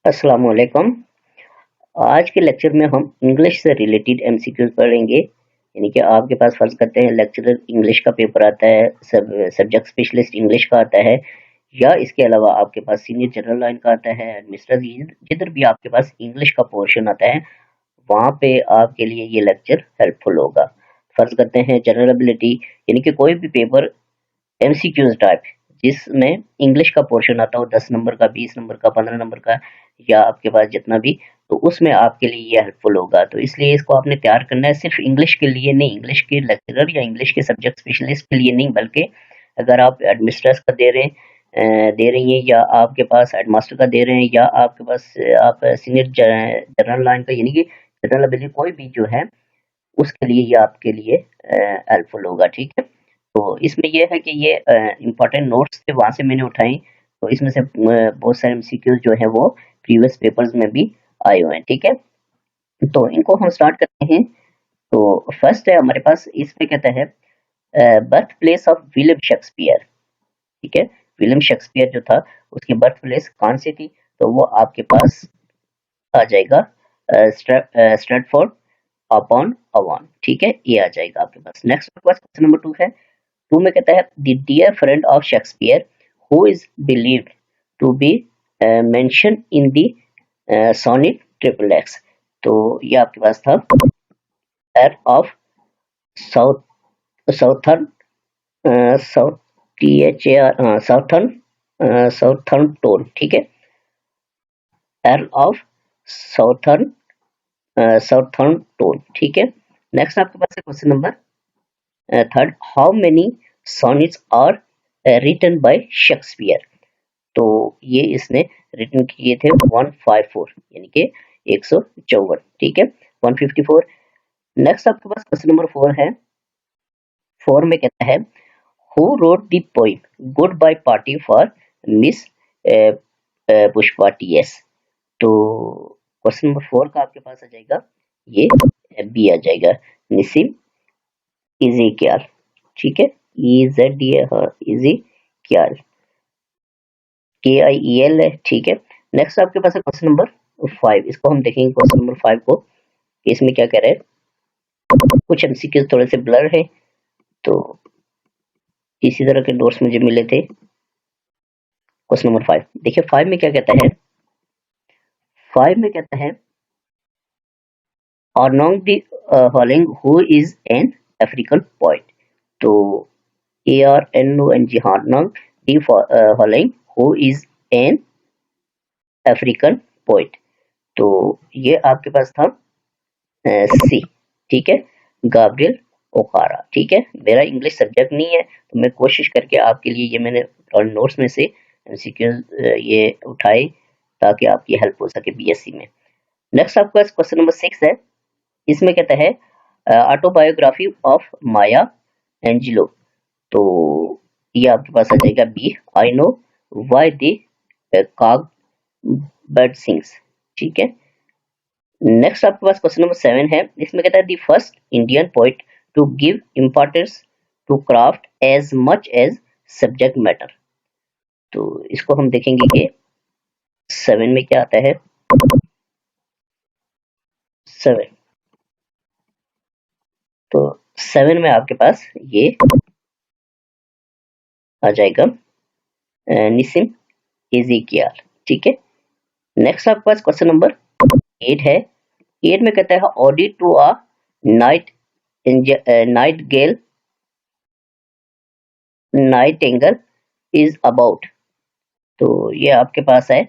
अस्सलाम वालेकुम। आज के लेक्चर में हम इंग्लिश से रिलेटेड एमसीक्यूज पढ़ेंगे। यानी कि आपके पास फर्ज करते हैं लेक्चरर इंग्लिश का पेपर आता है, सब्जेक्ट स्पेशलिस्ट इंग्लिश का आता है, या इसके अलावा आपके पास सीनियर जनरल लाइन का आता है, एडमिनिस्ट्रेटिव, जिधर भी आपके पास इंग्लिश का पोर्शन आता है वहाँ पे आपके लिए ये लेक्चर हेल्पफुल होगा। फर्ज करते हैं जनरल एबिलिटी, यानी कि कोई भी पेपर एमसीक्यूज टाइप जिसमें इंग्लिश का पोर्शन आता हो 10 नंबर का, 20 नंबर का, 15 नंबर का, या आपके पास जितना भी, तो उसमें आपके लिए ये हेल्पफुल होगा। तो इसलिए इसको आपने तैयार करना है, सिर्फ इंग्लिश के लिए नहीं, इंग्लिश के लेक्चरर या इंग्लिश के सब्जेक्ट स्पेशलिस्ट के लिए नहीं, बल्कि अगर आप एडमिनिस्ट्रेटर का दे रही हैं, या आपके पास हेडमास्टर का दे रहे हैं, या आपके पास आप सीनियर जनरल लाइन का, यानी कि जनरल एबिलिटी कोई भी जो है, उसके लिए ये आपके लिए हेल्पफुल होगा। ठीक है, तो इसमें ये है कि ये इम्पोर्टेंट नोट्स थे, वहां से मैंने उठाए। तो इसमें से बहुत सारे एमसीक्यूज जो है वो प्रीवियस पेपर्स में भी आए हुए हैं। ठीक है, तो इनको हम स्टार्ट करते हैं। तो फर्स्ट है हमारे पास, इसमें कहता है birth place of William Shakespeare. ठीक है, विलियम शेक्सपियर जो था उसकी बर्थ प्लेस कौन सी थी, तो वो आपके पास आ जाएगा स्ट्रेटफोर्ड अपॉन अवान। ठीक है, ये आ जाएगा आपके पास। नेक्स्ट आपके पास क्वेश्चन नंबर 2 है। 2 में कहता है the dear friend of Shakespeare who is believed to be mention in the sonnet triple X. तो ये आपके पास था air of south southern south T H A R southern tone. ठीक है, air of southern southern tone. ठीक है, next आपके पास है question number 3, how many sonnets are written by Shakespeare. तो ये इसने रिटन किए थे 154, यानी कि 154। ठीक है, 154। नेक्स्ट आपके पास क्वेश्चन नंबर 4 है। 4 में कहता है who wrote the poem good bye party for miss Pushpa TS. तो क्वेश्चन नंबर 4 का आपके पास आ जाएगा, ये बी आ जाएगा, निसिम इज़ेकियाल। ठीक है, EZD, हाँ, इज़ेकियाल, KIEL है। ठीक है, नेक्स्ट आपके पास है क्वेश्चन नंबर 5। इसको हम देखेंगे क्वेश्चन नंबर 5 को, कि इसमें क्या कह रहे हैं। कुछ एमसीक्यू थोड़े से ब्लर है, तो इसी तरह के नोट्स मुझे मिले थे। क्वेश्चन नंबर 5 देखिए, 5 में क्या कहता है। 5 में कहता है among the hauling who is an African poet. तो ARNONG, हार्नोंग the hauling who is an African poet. तो ये आपके पास था सी। ठीक है, गाब्रियल ओकारा। ठीक है, मेरा इंग्लिश सब्जेक्ट नहीं है, तो मैं कोशिश करके आपके लिए ये मैंने नोट्स में से एमसीक्यूज ये उठाए ताकि आपकी हेल्प हो सके बीएससी में। नेक्स्ट आपका क्वेश्चन नंबर 6 है। इसमें कहता है ऑटोबायोग्राफी ऑफ माया एंजिलो। तो ये आपके पास आ जाएगा B, I know why the कॉग बर्ड सिंग्स। ठीक है, नेक्स्ट आपके पास क्वेश्चन नंबर 7 है। इसमें कहता है the first Indian poet to give importance to craft as much as subject matter. तो इसको हम देखेंगे कि 7 में क्या आता है। 7, तो 7 में आपके पास ये आ जाएगा निसिम इज़ेकियाल। ठीक है, नेक्स्ट आपके पास क्वेश्चन नंबर 8 है। 8 में कहता है ode to a night night gale nightingale is about. तो ये आपके पास है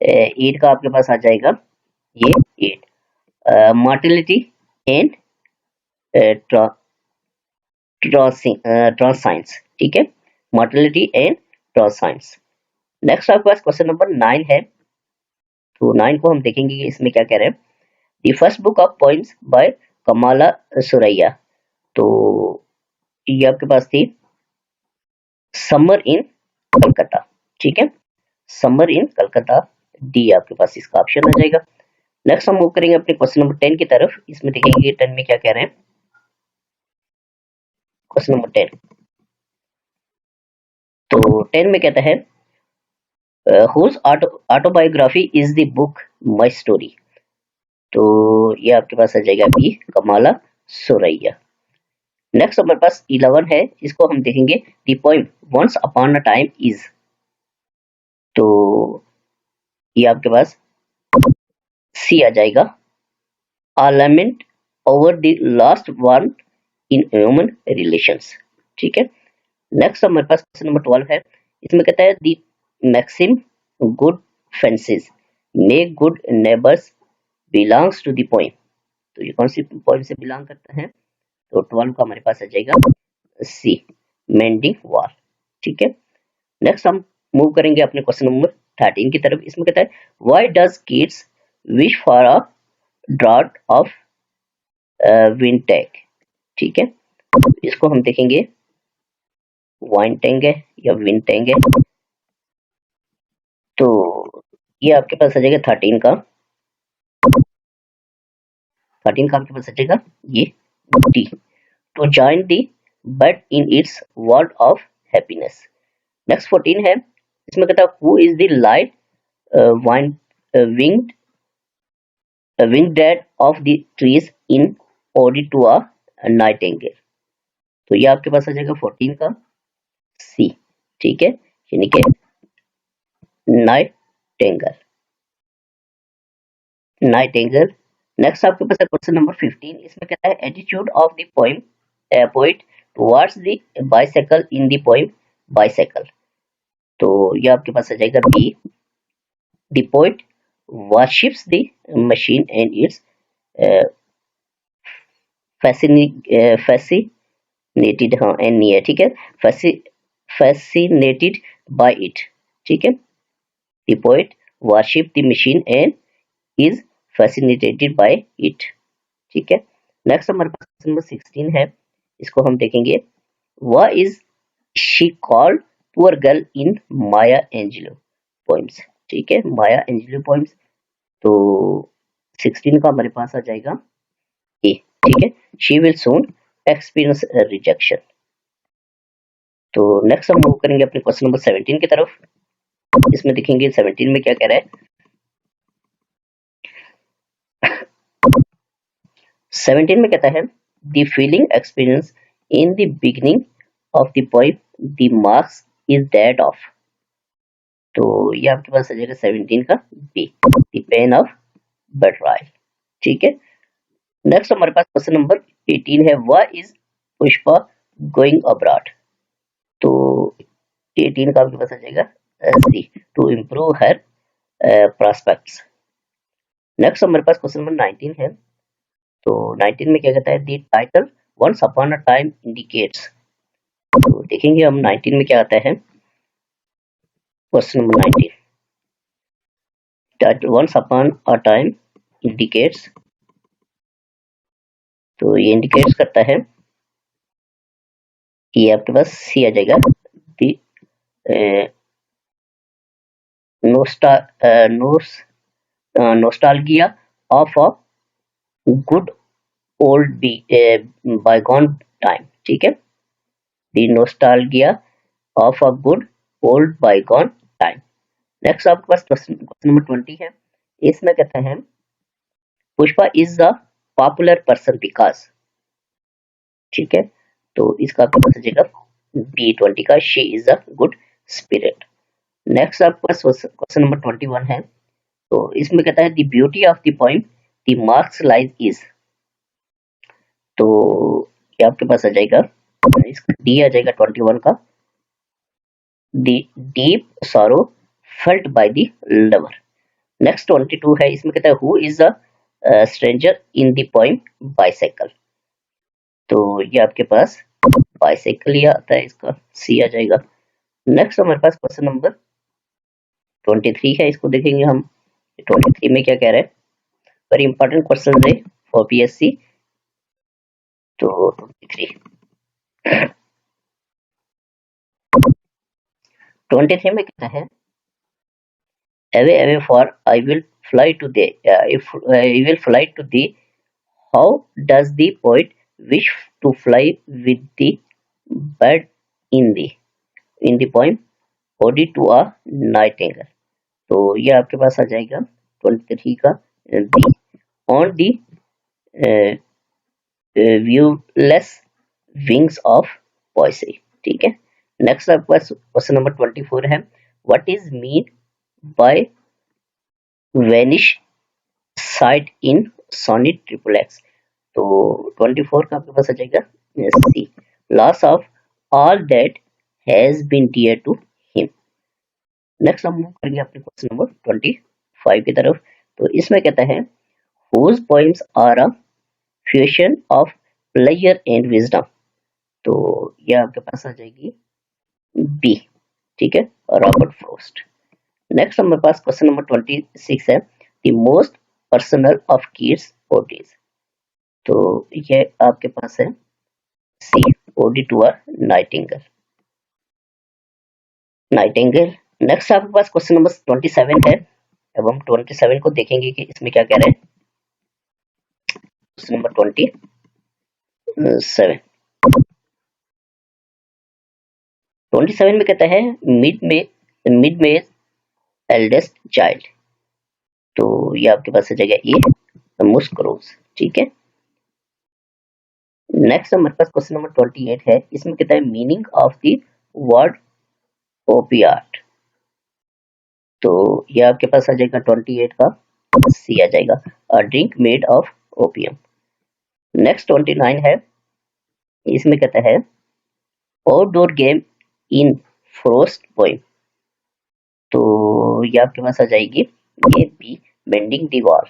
8 का आपके पास आ जाएगा ये 8, मोर्टेलिटी एंड ट्रांसाइंस। ठीक है, मोर्टेलिटी एंड ट्रांसाइंस। नेक्स्ट आपके पास क्वेश्चन नंबर 9 है। तो 9 को हम देखेंगे कि इसमें क्या कह रहे हैं। The first book of poems by Kamala Surayya. तो ये आपके पास थी समर इन कलकत्ता। ठीक है, समर इन कलकत्ता, डी आपके पास इसका ऑप्शन आ जाएगा। नेक्स्ट हम मूव करेंगे अपने क्वेश्चन नंबर 10 की तरफ। इसमें देखेंगे 10 में क्या कह रहे हैं। क्वेश्चन नंबर 10, तो 10 में कहता है whose autobiography is the book My Story। तो ये आपके पास आ जाएगा बी, कमाला सुरैया। नेक्स्ट हमारे पास 11 है, इसको हम देखेंगे the poem once upon a time is. तो ये आपके पास सी आ जाएगा, a lament over the last one in human relations। ठीक है। नेक्स्ट हमारे पास क्वेश्चन नंबर 12 है, इसमें कहता है the maxim good fences make good neighbours belongs to the poem. तो ये कौन सी पोएम से बिलोंग करता है? तो 12 का हमारे पास आ जाएगा सी, मेंडिंग वॉल। ठीक है। नेक्स्ट हम मूव करेंगे अपने क्वेश्चन नंबर 13 की तरफ। इसमें कहता है why does kids wish for a drought of wind tag. ठीक है। इसको हम देखेंगे वाइन टैंग है या विंड टैंग है। तो ये आपके पास आ जाएगा 13 का आपके पास आ जाएगा ये D, to join the but in its world of happiness. Next 14 है, इसमें कहता है who is the light wine winged wing dead of the trees in ode to a nightingale. तो ये आपके पास आ जाएगा 14 का सी। ठीक है, यानी कि नाइटिंगेल। नेक्स्ट आपके पास है क्वेश्चन नंबर 15। इसमें कहता है attitude of the poem poet towards the bicycle in the poem bicycle. तो ये आपके पास आ जाएगा B, the poet worships the machine and its fascinated, हाँ एन नहीं है, ठीक है, fascinated by it। ठीक है, the poet worship the machine and is fascinated by it। ठीक है। नेक्स्ट हमारे पास नंबर 16 है, इसको हम देखेंगे What is she called poor girl in Maya Angelou poems। ठीक है, माया एंजेलो पोएम्स। तो 16 का हमारे पास आ जाएगा ए। ठीक है, she will soon experience rejection. तो नेक्स्ट हम मूव करेंगे अपने क्वेश्चन नंबर 17 की तरफ। इसमें देखेंगे 17 में क्या कह रहा है। 17 में कहता है the feeling experience in the beginning of the poem the marks is that of. तो ये आपके पास आ जाएगा 17 का B, the pen of betrayal. ठीक है। नेक्स्ट हमारे पास क्वेश्चन नंबर 18 है, why is Pushpa going abroad. तो 18 का आपके पास आ जाएगा C, to improve her prospects. Next हमारे पास क्वेश्चन नंबर 19 है। तो 19 में क्या कहता है, the title once upon a time indicates. तो देखेंगे हम 19 में क्या आता है। Question number 19, that once upon a time indicates। तो ये इंडिकेट्स करता है, ये आपके पास सी आ जाएगा, the nostalgia of a good old bygone time. ठीक है, the nostalgia of a good old bygone time. Next आपके पास क्वेश्चन नंबर 20 है। इसमें कहते हैं Pushpa is a popular person because. ठीक है, तो इसका आपके पास आ जाएगा बी 20 का, she is a good spirit. Next आपके पास क्वेश्चन नंबर 21 है। तो इसमें कहता है the beauty of the poem the marks lies is. तो ये आपके पास आ जाएगा, इसका डी आ जाएगा 21 का, the deep sorrow felt by the lover. Next 22 है, इसमें कहता है who is a stranger in the poem bicycle. तो ये आपके पास बाइसाइकिल ही आता है, इसका सी आ जाएगा। नेक्स्ट हमारे पास क्वेश्चन नंबर 23 है, इसको देखेंगे हम 23 में क्या कह रहा है। वेरी इंपॉर्टेंट क्वेश्चन है फॉर पीएससी। तो 23 में कहता है away away for I will fly to thee, if I will fly to thee, how does the poet wish to fly with the bird in the poem ode to a nightingale। तो ये आपके पास आ जाएगा 23 का B. On the viewless wings of poesy. ठीक है। Next आपके पास क्वेश्चन नंबर 24 है, what is mean by vanish sight in sonnet triple X. तो 24 का आपके पास आ जाएगा C, loss of all that has been dear to him. नेक्स्ट हम मूव करेंगे अपने क्वेश्चन नंबर 25 की तरफ। तो इसमें कहता है whose poems are a fusion of pleasure and wisdom। तो ये आपके पास आ जाएगी बी। ठीक है, रॉबर्ट फ्रॉस्ट। नेक्स्ट हमारे पास क्वेश्चन नंबर 26 है, the most personal of Keats odes. तो ये आपके पास है C, ode to a nightingale. Nightingale. Next आपके पास क्वेश्चन नंबर 27 है। अब हम 27 को देखेंगे कि इसमें क्या कह रहे हैं। क्वेश्चन नंबर 27 में कहता है मिड में एल्डेस्ट चाइल्ड। तो ये आपके पास आ जाएगा ये मुस्क्रोज। ठीक है। नेक्स्ट हमारे पास क्वेश्चन नंबर 28 है। इसमें कहता है मीनिंग ऑफ द वर्ड ओपियाट। तो ये आपके पास आ जाएगा 28 का सी आ जाएगा, a drink made of opium. Next 29 है। इसमें कहता है outdoor game in frost poem. तो ये आपके पास आ जाएगी ये बी, बेंडिंग दी वॉल।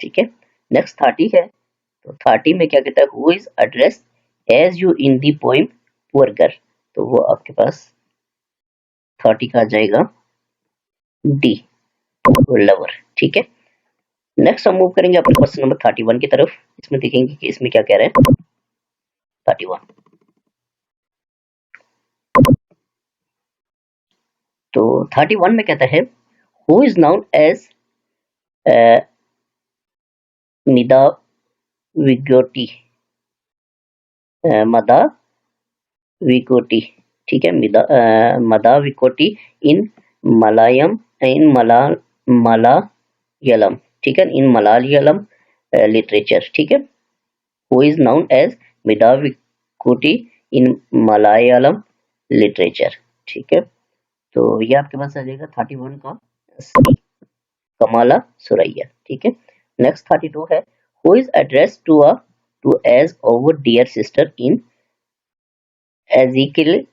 ठीक है। नेक्स्ट 30 है। तो 30 में क्या कहता है, who is address as you in the poem poor girl. तो वो आपके पास 30 का आ जाएगा डी, लवर। ठीक है। नेक्स्ट हम मूव करेंगे अपने क्वेश्चन नंबर 31 की तरफ। इसमें देखेंगे कि इसमें क्या कह रहे हैं। 31, तो 31 में कहता है हु इज नाउन एज मिदा विगोटी, मदा विकोटी। ठीक है, मदा विकोटी इन मलायम, इन मलायलम। ठीक है, इन मलायलम लिटरेचर। ठीक है, who is known as Madhavikutty in Malayalam literature. ठीक है, तो ये आपके पास आ जाएगा 31 का सी, कमाला सुरैया। ठीक है। नेक्स्ट 32 है, who is address to as over dear sister in Ezekiel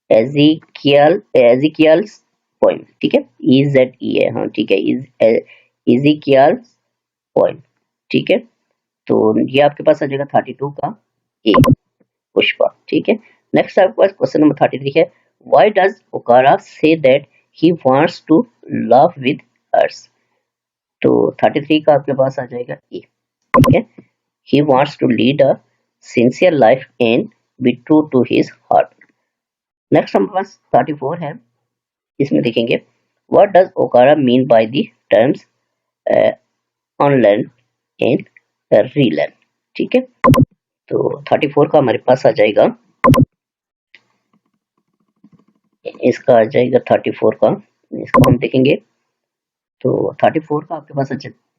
Ezekiel's poem. ठीक है, EZE है। हाँ ठीक है, एजिकियल्स पोएम। ठीक है, तो ये आपके पास आ जाएगा 32 का ए, पुष्पा। ठीक है। नेक्स्ट आपके पास क्वेश्चन नंबर 33 है, why does Okara say that he wants to love with hers. तो 33 का आपके पास आ जाएगा ए। ठीक है, he wants to lead a sincere life and be true to his heart। Next हमारे पास 34 है। इसमें देखेंगे what does Okara mean by the terms unlearn and relearn। ठीक है, तो 34 का हमारे पास आ जाएगा, इसका आ जाएगा 34 का, इसको हम देखेंगे। तो 34 का आपके पास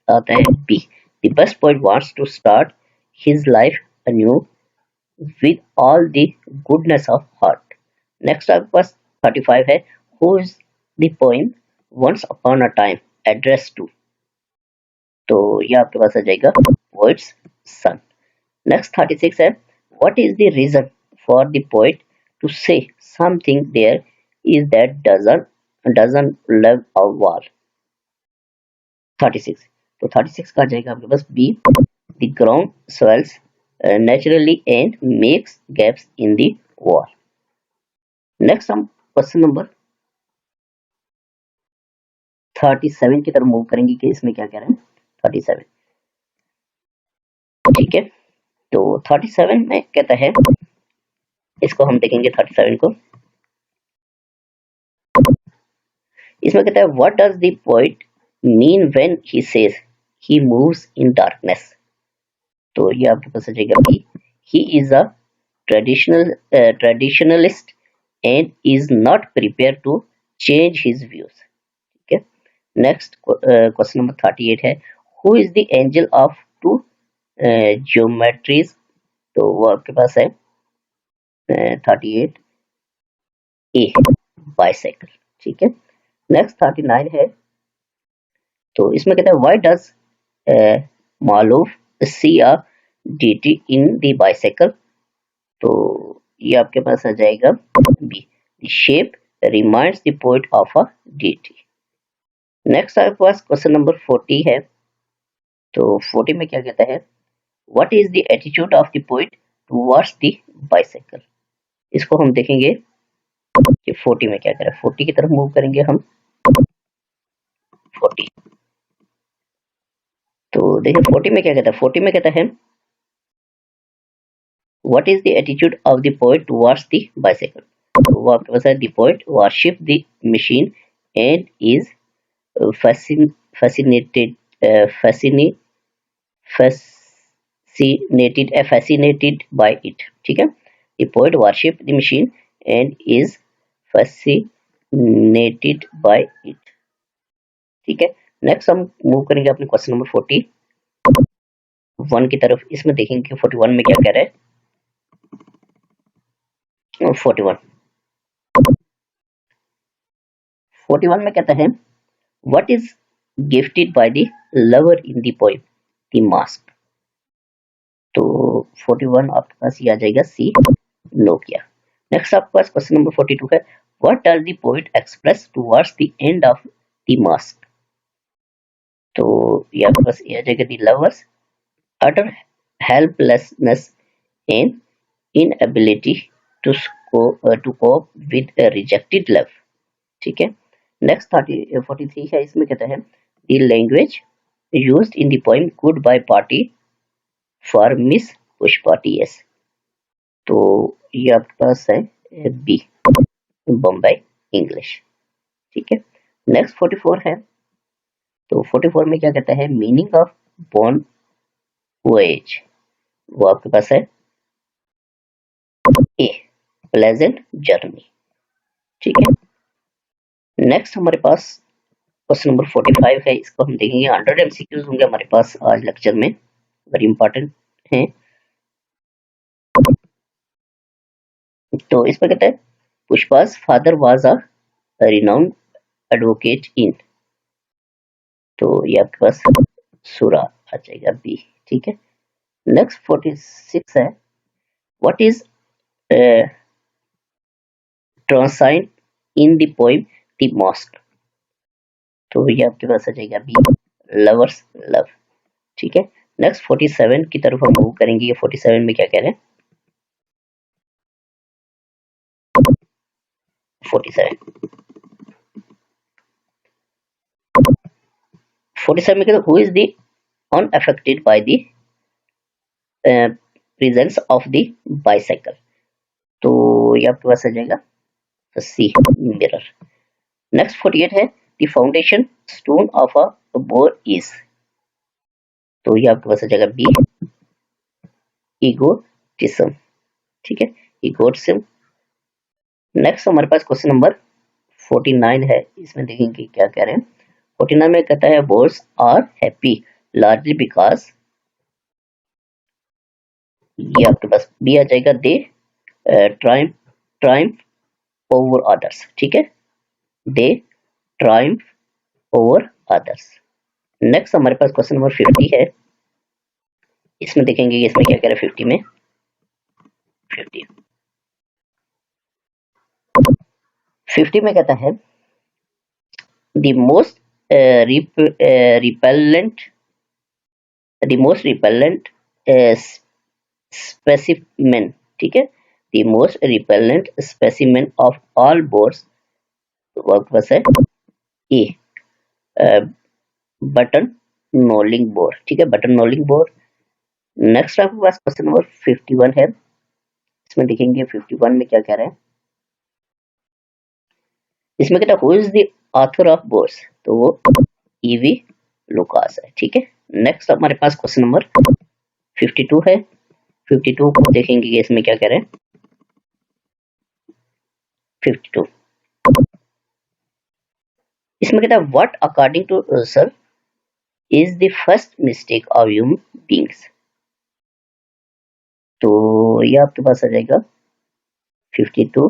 आता है B, the best poet wants to start his life anew with all the goodness of heart। Next आपके पास 35 है, who is the poem once upon a time addressed to। तो ये आपके पास आ जाएगा poet's son। नेक्स्ट 36 है, what is the reason for the poet to say something there is that doesn't love a wall। 36, तो 36 का आ जाएगा आपके पास B, the ground swells naturally and makes gaps in the wall। Next हम question number 37 की तरफ move करेंगे कि इसमें क्या कह रहे हैं। 37, ठीक है, तो 37 में कहता है, इसको हम देखेंगे 37 को। इसमें कहता है what does the poet mean when he says he moves in darkness. तो ये आपके पास आ जाएगा B, he is a traditionalist and is not prepared to change his views। ठीक है, नेक्स्ट क्वेश्चन नंबर 38 है, who is the angel of two geometries. तो वो आपके पास है 38 ए, बाइसाइकिल। ठीक है। नेक्स्ट 39 है, तो इसमें कहता है व्हाई डज मालूफ see a deity in the bicycle. तो ये आपके पास आ जाएगा B, the shape reminds the poet of a deity. Next आपके पास क्वेश्चन नंबर 40 है, तो 40 में क्या कहता है, what is the attitude of the poet towards the bicycle. इसको हम देखेंगे कि 40 में क्या कह रहा है। 40 की तरफ मूव करेंगे हम। 40, तो देखिए 40 में क्या कहता है। 40 में कहता है what is the attitude of the poet towards the bicycle. तो वो आपके पास है, the poet worship the machine and is fascinated fascinated by it। ठीक है। the poet worship the machine and is fascinated by it। ठीक है। Next हम मूव करेंगे अपने क्वेश्चन नंबर 41 की तरफ। इसमें देखेंगे कि 41 में क्या कह रहा है। 41 में कहता है what is gifted by the lover in the poem the mask. तो 41 आपके पास ये आ जाएगा सी, नोकिया। नेक्स्ट आपके पास क्वेश्चन नंबर 42 है, what does the poet express towards the end of the mask. तो ये आपके पास ये आ जाएगा, the lovers utter helplessness and inability to cope with a rejected love। ठीक है। नेक्स्ट 43 है, इसमें कहता है the language used in the poem good bye party for miss Pushpa TS. तो ये आपके पास है बी, बम्बई इंग्लिश। ठीक है। नेक्स्ट 44 है, तो 44 में क्या कहता है, मीनिंग ऑफ बॉन वोएज। वो आपके पास है ए, प्लेजेंट जर्नी। ठीक है। नेक्स्ट हमारे पास क्वेश्चन नंबर 45 है, इसको हम देखेंगे। 100 एमसीक्यूज होंगे हमारे पास आज लेक्चर में, वेरी इंपॉर्टेंट है। तो इसमें कहता है Pushpa's father was a renowned advocate in. तो ये आपके पास सुरा आ जाएगा बी। ठीक है। नेक्स्ट 46 है, what is transient in the poem the mosque. तो ये आपके पास आ जाएगा बी, लवर्स लव। ठीक है। नेक्स्ट 47 की तरफ हम मूव करेंगे। ये 47 में क्या कह रहे हैं, 47 में कहते हैं who is the unaffected by the presence of the bicycle। तो ये आपके पास आ जाएगा सी, मिरर। नेक्स्ट 48 है, the foundation stone of a bore is. तो ये आपके पास आ जाएगा बी, ईगोटिज्म। ठीक है, ईगोटिज्म। नेक्स्ट हमारे पास क्वेश्चन नंबर 49 है, इसमें देखेंगे क्या कह रहे हैं। 49 में कहता है bores are happy largely because. ये आपके पास बी आ जाएगा, दे ट्रायम्फ ओवर अदर्स। ठीक है, दे ट्रायम्फ ओवर अदर्स। नेक्स्ट हमारे पास क्वेश्चन नंबर 50 है, इसमें देखेंगे कि इसमें क्या कह रहा है। 50 में 50 में कहता है द मोस्ट रिपेलेंट स्पेसिमेन। ठीक है, the most repellent specimen of all boards आपके पास है ए, बटन नोलिंग बोर। ठीक है, बटन नोलिंग बोर। नेक्स्ट आपके पास क्वेश्चन नंबर 51 है, इसमें देखेंगे 51 में क्या कह रहे हैं। इसमें कहता है who is the author of bourse. तो वो ईवी लुकास है। ठीक है। नेक्स्ट हमारे पास क्वेश्चन नंबर 52 है। 52 को देखेंगे कि इसमें क्या कह रहे हैं। 52 इसमें कहता है what according to sir is the first mistake of human beings. तो ये आपके पास आ जाएगा 52,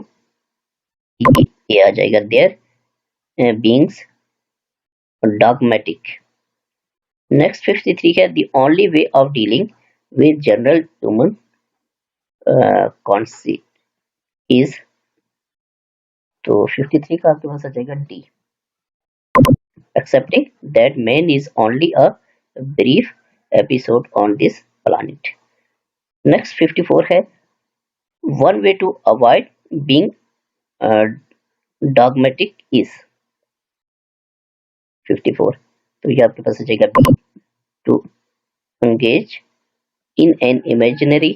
ये आ जाएगा देयर बींग्स डॉगमेटिक। नेक्स्ट 53 है the only way of dealing with general human concept is. तो 53 का आपके पास आ जाएगा D, accepting that man is only a brief episode on this planet. Next 54 है one way to avoid being uh, dogmatic is। 54 तो ये आपके पास आ जाएगा B, to engage in an imaginary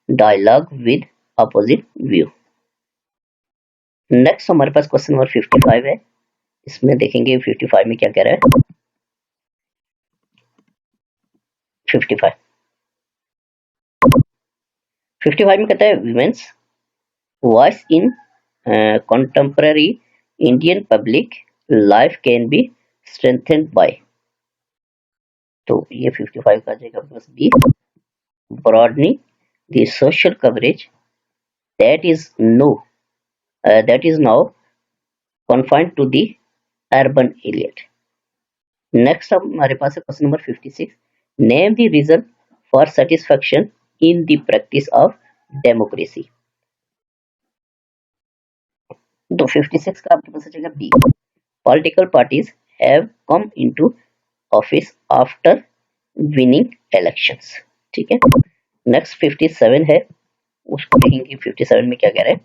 dialogue with opposite view। Next हमारे पास question number 55 है, इसमें देखेंगे 55 में क्या कह रहा है। 55 में कहता है women's voice in contemporary Indian public life can be strengthened by। तो ये 55 का जाएगा बस B, broadening the social coverage that is now confined to the urban area। Next हमारे पास है question number 56, name the reason for satisfaction in the practice of democracy. तो 56 का आपके पास जाएगा B, political parties have come into office after winning elections. ठीक है। नेक्स्ट 57 है, उसको देखेंगे 57 में क्या कह रहे हैं।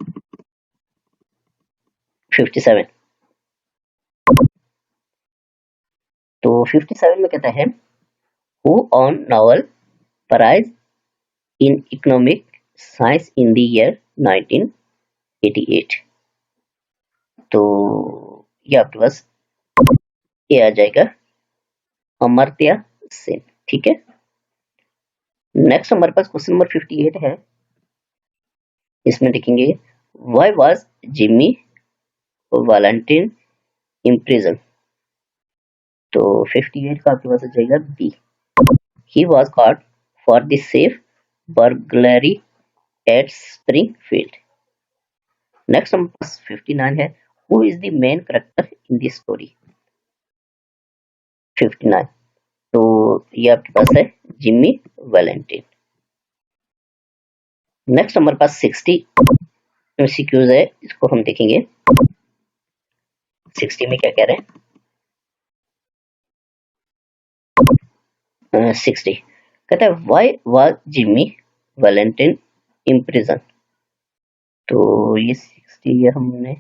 57 तो 57 में कहता है who won Nobel prize in economic science in the year 1988। तो ये आपके पास ये आ जाएगा अमर्त्य सेन। ठीक है। नेक्स्ट हमारे पास क्वेश्चन नंबर 58 है, इसमें देखेंगे why was Jimmy Valentine imprison. तो 58 का आपके पास आ जाएगा B, he was caught for the safe burglary at Springfield. Next हमारे पास 59 है, who is the main character in the story. 59 तो ये आपके पास है जिमी वैलेंटाइन। नेक्स्ट हमारे पास 60 MCQs है, इसको हम देखेंगे 60 में क्या कह रहे हैं। 60 कहता है why was Jimmy Valentine imprison. तो ये 60 ये हमने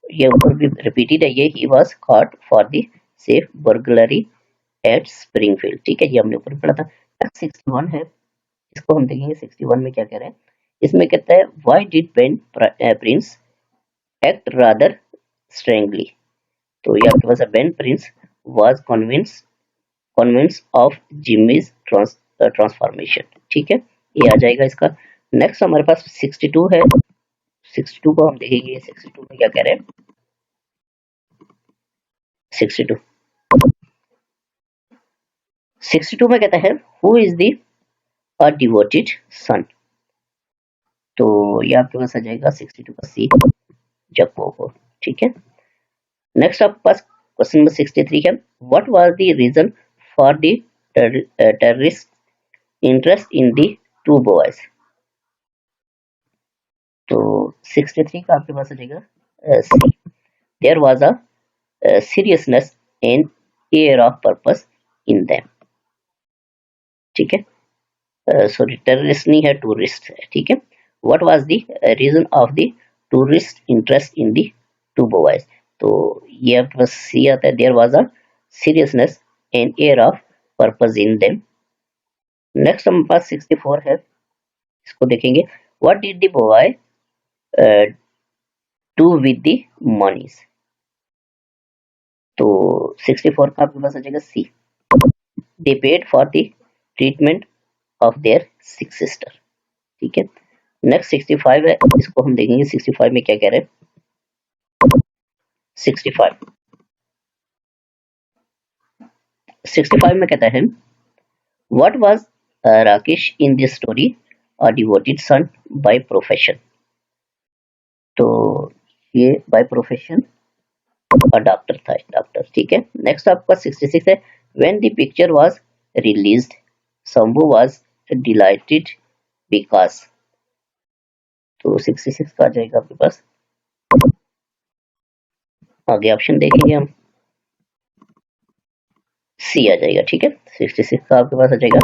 ये ऊपर भी रिपीटेड है, ये he was caught for the safe burglary at Springfield. ठीक है, ये हमने ऊपर पढ़ा था। 61 है, इसको हम देखेंगे 61 में क्या कह रहे हैं। इसमें कहता है why did Ben Prince act rather strangely. तो ये आपके पास Ben Prince was convince of Jimmy's transformation. ठीक है, ये आ जाएगा इसका। नेक्स्ट हमारे पास 62 है, 62 को हम देखेंगे 62 में क्या कह रहे हैं। 62 में कहता है who is the a devoted son. तो ये आपके पास आ जाएगा 62 का सी, जकोबो। ठीक है। नेक्स्ट आपके पास क्वेश्चन नंबर 63 है, what was the reason for the terrorist interest in the two boys. तो 63 का आपके पास आ जाएगा C, there was a seriousness and air of purpose in them. ठीक है, सॉरी टेररिस्ट नहीं है, टूरिस्ट है। ठीक है। What was the reason of the tourist interest in the two boys. तो ये आपके पास सी आता है, there was a seriousness and air of purpose in them. Next हमारे पास 64 है, इसको देखेंगे what did the boy do with the monies. तो 64 का आपके पास आ जाएगा C, they paid for the treatment of their sick sister. ठीक है। नेक्स्ट 65 है, इसको हम देखेंगे 65 में क्या कह रहे हैं। 65 65 में कहता है what was Rakesh in this story, a devoted son by profession. तो ये बाय प्रोफेशन डॉक्टर था, डॉक्टर, ठीक है। नेक्स्ट आपका 66 है when the picture was released Shambhu was delighted because. तो 66 का आ जाएगा आपके पास, आगे ऑप्शन देखेंगे हम, सी आ जाएगा, ठीक है। 66 का आपके पास आ जाएगा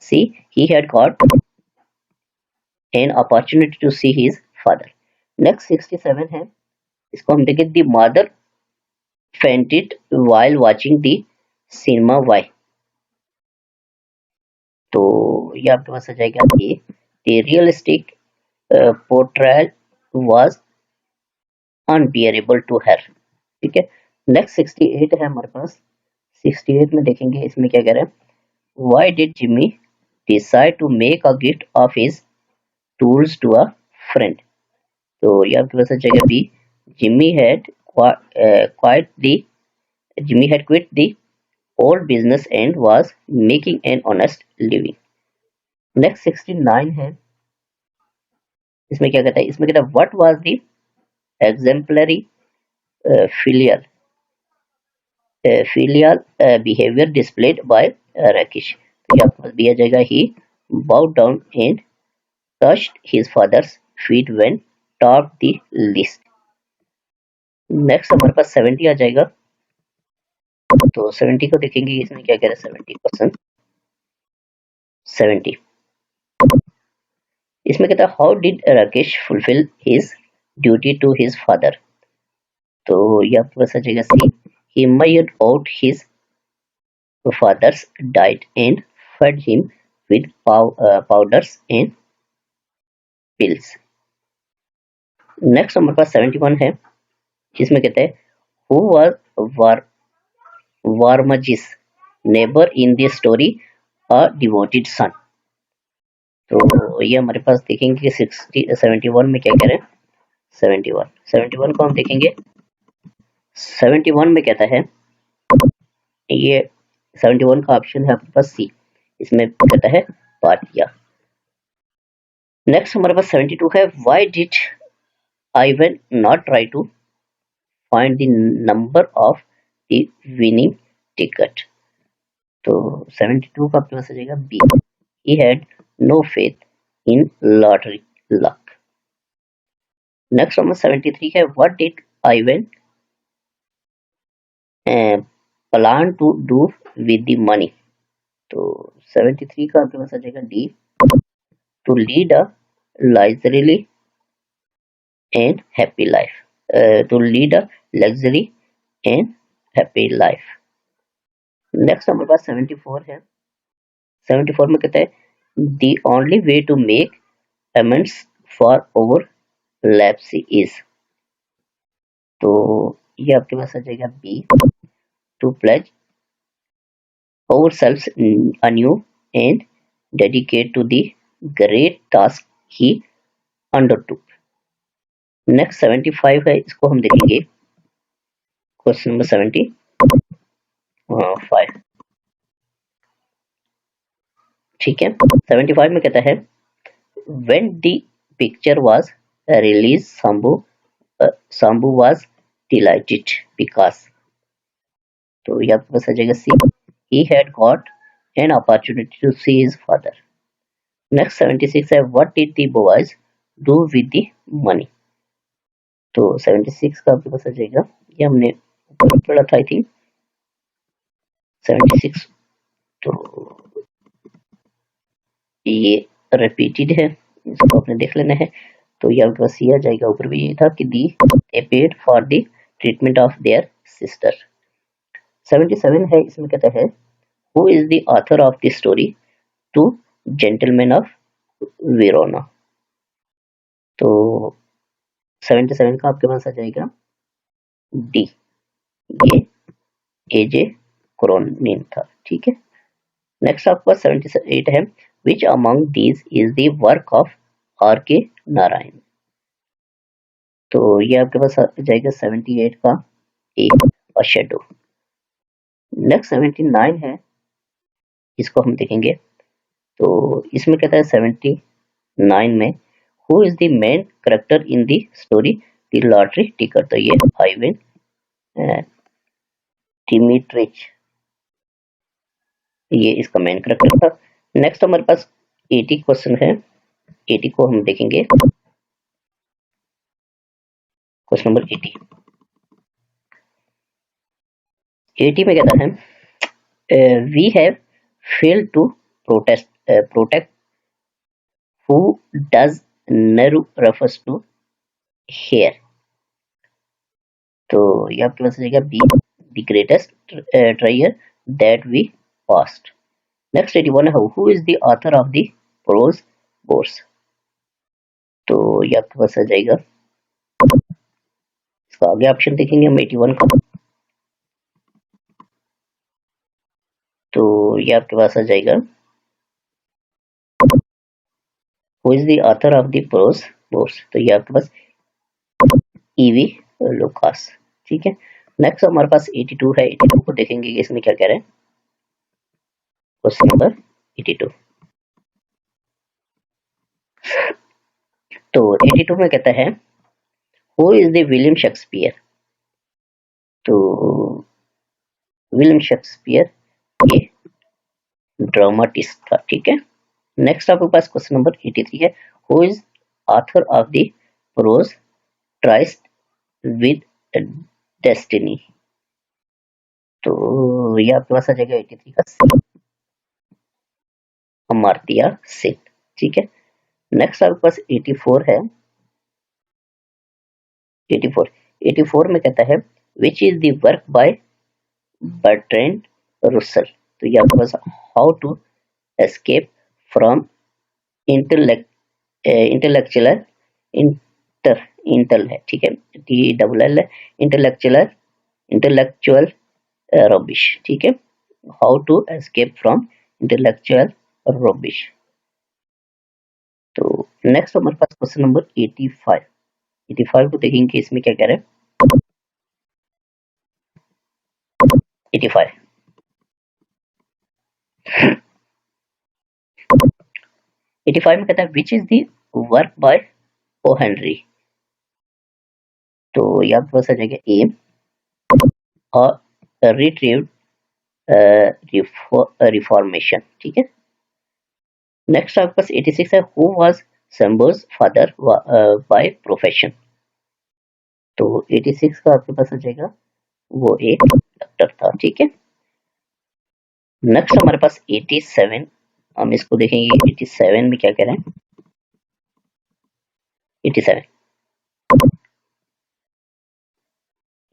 C, he had got an opportunity to see his father. Next 67 है, इसको हम देखें the mother fainted while watching the cinema, why। तो ये आपके पास आ जाएगा ये the realistic portrayal was unbearable to her, ठीक है। नेक्स्ट 68 है हमारे पास, 68 में देखेंगे इसमें क्या कह रहा है why did Jimmy decide to make a gift of his tools to a friend। तो ये आपके पास आ जाएगा B, Jimmy had quite the Jimmy had quit the old business and was making an honest living। Next 69 है, इसमें क्या कहता है, इसमें कहता है what was the exemplary filial behavior displayed by Rakesh. ये आपके पास दिया जाएगा ही bowed down and touched his father's feet when taught the list। Next हमारे पास 70 आ जाएगा, तो 70 को देखेंगे इसमें क्या कह रहा है 70%, 70 इसमें कहता है how did Rakesh fulfil his duty to his father. तो ये आपके पास आ जाएगा C, he made out his father's diet and फed him with powders and pills। Next हमारे पास 71 है, जिसमें कहते हैं हु वाज वार्मजिस neighbour in the story a devoted son. तो ये हमारे पास देखेंगे कि 71 में क्या कह रहे हैं 71 को हम देखेंगे, 71 में कहता है ये 71 का ऑप्शन है आपके पास सी, इसमें कहता है पार्टिया। नेक्स्ट हमारे पास 72 है why did Ivan not try to find the number of the winning ticket. तो 72 का आपके पास आ जाएगा B, he had no faith in lottery luck. Next number 73 है what did Ivan plan to do with the money. तो 73 का आपके पास आ जाएगा D, to lead a luxury and happy life, to lead a luxury and happy life. Next हमारे पास 74 है, 74 में कहता है the only way to make amends for our lapses is. तो ये आपके पास आ जाएगा B, to pledge ourselves anew and dedicate to the great task he undertook। Next 75 है, इसको हम देखेंगे क्वेश्चन नंबर 75, ठीक है। 75 में कहता है when the picture was released Sambhu was delighted because। तो ये आपके पास आ जाएगा सी, he had got an opportunity to see his father। Next 76 है what did the boys do with the money। तो 76 का आपके पास आ जाएगा, ये हमने ऊपर पढ़ा था आई थिंक 76, तो ये रिपीटेड है, इसको आपने देख लेना है। तो ये आपके पास ये आ जाएगा, ऊपर भी ये था कि दी they paid for the treatment of their sister। 77 है, इसमें कहता है who is the author of the story to gentlemen of Verona। तो 77 का आपके पास आ जाएगा डी, ये एजे क्रोनिन था, ठीक है। नेक्स्ट आपका 78 है which among these is the work of R.K. Narayan. तो ये आपके पास आ जाएगा 78 का ए, और शेडो। नेक्स्ट 79 है, इसको हम देखेंगे। तो इसमें कहता है 79 में who is the main character in the story the lottery ticket. तो ये आइवन टिमिट्रिच, ये इसका मेन करेक्टर था। नेक्स्ट हमारे पास 80 क्वेश्चन है, 80 को हम देखेंगे। क्वेश्चन नंबर 80, 80 में कहता है we have failed to protect who does Nehru refers to here. तो ये आपके पास रहेगा B the greatest treasure that we possessed. Next 81 है who is the author of the prose course. तो ये आपके पास आ जाएगा, इसका आगे ऑप्शन देखेंगे हम 81 का। तो ये आपके पास आ जाएगा who is the author of the prose course. तो ये आपके पास ईवी लुकास, ठीक है। नेक्स्ट हमारे पास 82 है, 82 को देखेंगे कि इसमें क्या कह रहे हैं। क्वेश्चन नंबर 82, तो 82 में कहता है who is the William Shakespeare. तो विलियम शेक्सपियर ये ड्रामाटिस्ट था, ठीक है। नेक्स्ट आपके पास क्वेश्चन नंबर 83 है who is author of the prose tryst with destiny. तो ये आपके पास आ जाएगा 83 का सी, अमर्त्य सेन, ठीक है। नेक्स्ट आपके पास 84 है, 84, 84 में कहता है which is the work by Bertrand Russell. तो ये आपके पास how to escape from intellectual इंटल है, ठीक है, टी डबल एल है, इंटेलेक्चुअल रबिश, ठीक है। How to escape from intellectual rubbish. तो नेक्स्ट हमारे पास क्वेश्चन नंबर 85, 85 को देखेंगे इसमें क्या कह रहे हैं। 85, 85 में कहता है which is the work by O Henry. तो ये आपके पास आ जाएगा ए और रिट्रीव्ड रिफॉर्मेशन, ठीक है। नेक्स्ट आपके पास 86 है हु वाज सैम्बर्स फादर बाय प्रोफेशन। तो 86 का आपके पास आ जाएगा वो एक डॉक्टर था, ठीक है। नेक्स्ट हमारे पास 87, हम इसको देखेंगे 87 में क्या कह रहे हैं। 87,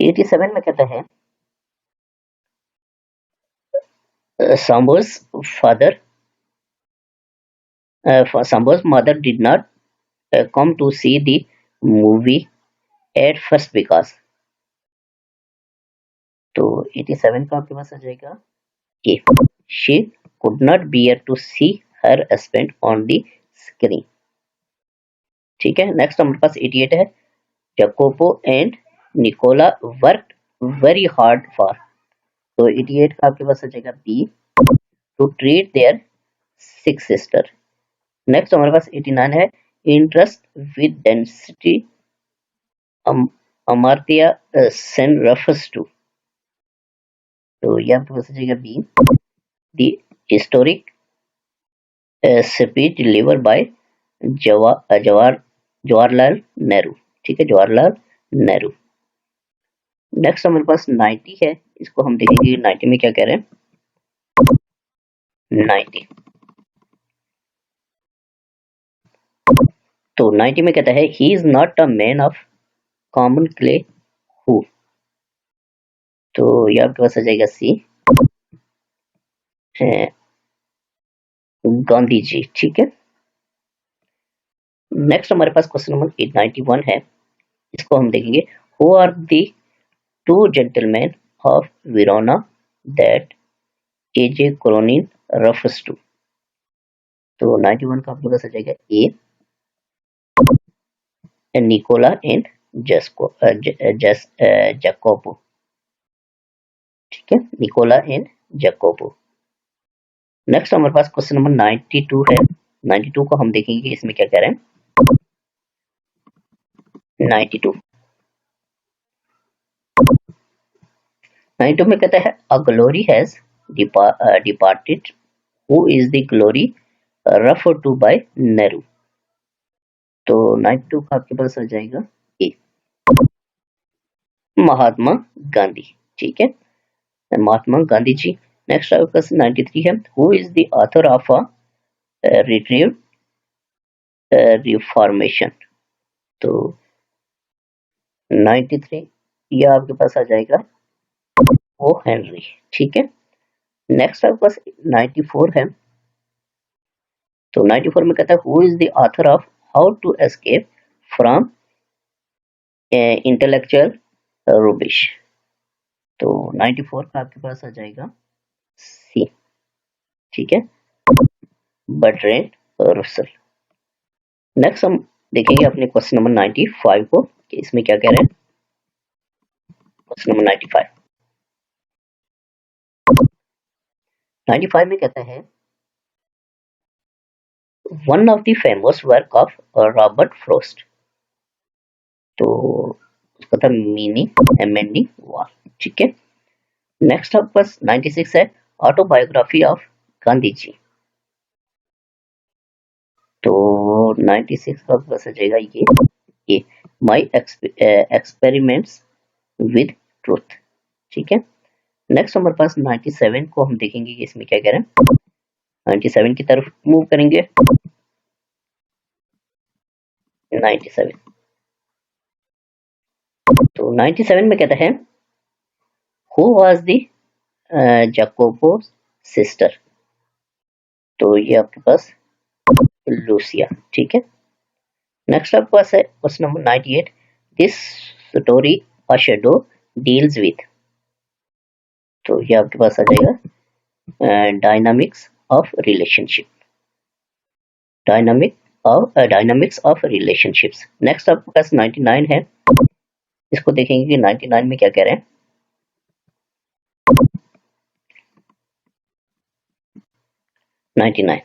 87 में कहता है Sambo's father, Sambo's mother did not come to see the movie at first because। तो 87 का आपके पास आ जाएगा ए, she could not bear to see her husband on the screen, ठीक है। नेक्स्ट हमारे पास 88 है Jacopo and Nicola worked very hard for। तो 88 का आपके पास आ जाएगा B to treat their sick sister। Next हमारे पास 89 है tryst with destiny Amartya Sen refers to. तो ये आपके पास आ जाएगा B the historic speech delivered by Jawaharlal Nehru, ठीक है, जवाहरलाल नेहरू। नेक्स्ट हमारे पास 90 है, इसको हम देखेंगे 90 में क्या कह रहे हैं। 90, तो 90 में कहता है he is not a man of common clay who. तो ये आपके पास आ जाएगा सी गांधी जी, ठीक है। नेक्स्ट हमारे पास क्वेश्चन नंबर 891 है, इसको हम देखेंगे who are the two gentleman of Verona that A J Cronin refers to. तो 91 का आपके पास आ जाएगा ए निकोला एंड जैकोबो, ठीक है, निकोला एंड जैकोबो। नेक्स्ट हमारे पास क्वेश्चन नंबर 92 है। 92 को हम देखेंगे इसमें क्या कह रहे हैं। 92 92 में कहता है a glory has departed, who is the glory refer to by Nehru. तो 92 का आपके पास आ जाएगा ए, महात्मा गांधी। ठीक है, महात्मा गांधी जी। नेक्स्ट आपके पास 93 है, who is the author of a retrieve reformation. तो 93 ये आपके पास आ जाएगा ओ हेनरी। ठीक है, नेक्स्ट आपके पास 94 है। तो 94 में कहता है who is the author of how to escape from intellectual rubbish. तो 94 का आपके पास आ जाएगा सी। ठीक है, बर्ट्रैंड रसल। नेक्स्ट हम देखेंगे अपने क्वेश्चन नंबर 95 को कि इसमें क्या कह रहे हैं। क्वेश्चन नंबर 95 में कहता है one of the famous work of Robert Frost. तो उसका था मीनिंग एमेंडिंग वॉल। ठीक है, नेक्स्ट आपके पास 96 है, ऑटोबायोग्राफी ऑफ गांधी जी। तो 96 का आपके पास आ जाएगा ये माई एक्सपेरिमेंट्स विद ट्रूथ। ठीक है, नेक्स्ट हमारे पास 97 को हम देखेंगे कि इसमें क्या कह रहे हैं। 97 की तरफ मूव करेंगे। 97 तो 97 में कहता है हु वाज द जैकोबो सिस्टर। तो ये आपके पास लूसिया। ठीक है, नेक्स्ट आपके पास है question number 98, this story a shadow deals with. तो ये आपके पास आ जाएगा dynamics of relationship. Dynamics of relationships. Next आपके पास 99 है, इसको देखेंगे कि 99 में क्या कह रहे हैं। 99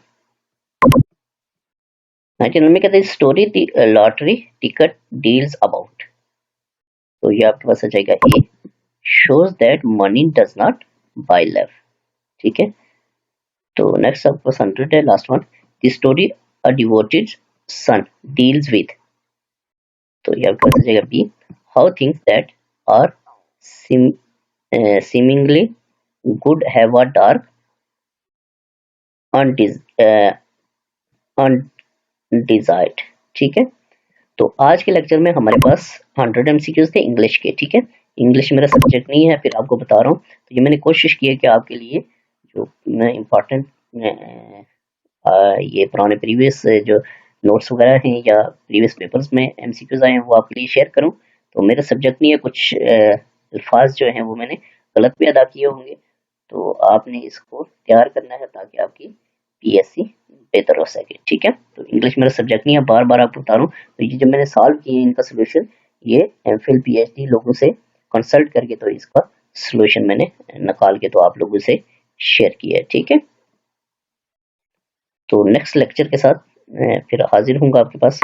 में कहते हैं story the lottery ticket deals about. तो ये आपके पास आ जाएगा A, shows that money does not buy love. ठीक है, तो नेक्स्ट आपके पास 100 है, last one, the story a devoted son deals with. तो ये आपके पास आ जाएगा B, how things that are seemingly good have a dark undesired। ठीक है, तो आज के लेक्चर में हमारे पास 100 MCQs थे इंग्लिश के। ठीक है, इंग्लिश मेरा सब्जेक्ट नहीं है, फिर आपको बता रहा हूँ। तो ये मैंने कोशिश की है कि आपके लिए जो इम्पोर्टेंट ये पुराने प्रीवियस जो नोट्स वगैरह हैं या प्रीवियस पेपर्स में MCQs आए हैं वो आपके लिए शेयर करूँ। तो मेरा सब्जेक्ट नहीं है, कुछ अल्फाज जो हैं वो मैंने गलत भी अदा किए होंगे, तो आपने इसको तैयार करना है ताकि आपकी PSC बेहतर हो सके। ठीक है, तो इंग्लिश मेरा सब्जेक्ट नहीं है, बार बार आपको बता रहा हूँ। तो ये जब मैंने सॉल्व किए इनका सोल्यूशन, ये MPhil PhD लोगों से कंसल्ट करके तो इसका सोल्यूशन मैंने निकाल के तो आप लोगों से शेयर किया है। ठीक है, तो नेक्स्ट लेक्चर के साथ फिर हाजिर हूँ आपके पास।